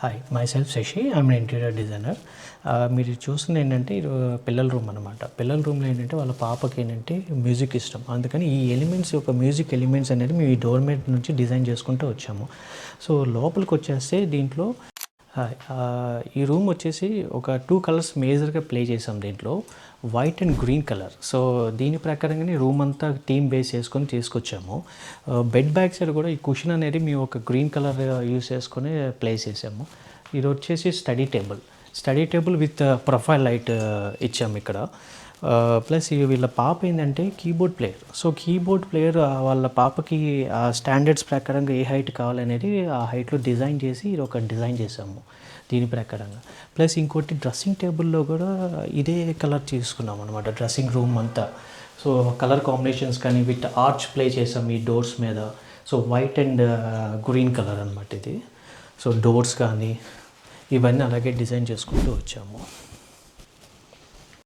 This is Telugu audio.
Hi myself Shashi I'm interior designer. మీరు చూస్తుంది ఏంటంటే ఇది పిల్లల రూమ్ అనమాట. పిల్లల రూమ్లో ఏంటంటే వాళ్ళ పాపకి ఏంటంటే మ్యూజిక్ ఇష్టం. అందుకని ఈ ఎలిమెంట్స్ యొక్క మ్యూజిక్ ఎలిమెంట్స్ అనేది మేము ఈ డోర్ మ్యాట్ నుంచి డిజైన్ చేసుకుంటూ వచ్చాము. సో లోపలికి వచ్చేస్తే దీంట్లో ఈ రూమ్ వచ్చేసి ఒక 2 కలర్స్ మేజర్గా ప్లే చేసాం దీంట్లో, white and green colour. So దీని ప్రకారంగానే రూమ్ అంతా థీమ్ బేస్ చేసుకొని తీసుకొచ్చాము. బెడ్ బ్యాక్ సైడ్ కూడా ఈ కుషన్ అనేది మేము ఒక గ్రీన్ కలర్ యూస్ చేసుకొని ప్లేస్ చేసాము. ఇది వచ్చేసి study table with profile light ఇచ్చాము ఇక్కడ. ప్లస్ వీళ్ళ పాప ఏంటంటే keyboard player. So keyboard player వాళ్ళ పాపకి ఆ స్టాండర్డ్స్ ప్రకారంగా ఏ హైట్ కావాలనేది ఆ హైట్లో డిజైన్ చేసి ఇది ఒక డిజైన్ చేసాము దీని ప్రకారంగా. ప్లస్ ఇంకోటి డ్రెస్సింగ్ టేబుల్లో కూడా ఇదే కలర్ తీసుకున్నాం అనమాట, డ్రెస్సింగ్ రూమ్ అంతా. సో కలర్ కాంబినేషన్స్ కానీ విత్ ఆర్చ్ ప్లే చేసాం ఈ డోర్స్ మీద. So white and green colour అనమాట ఇది. సో డోర్స్ కానీ ఇవన్నీ అలాగే డిజైన్ చేసుకుంటూ వచ్చాము.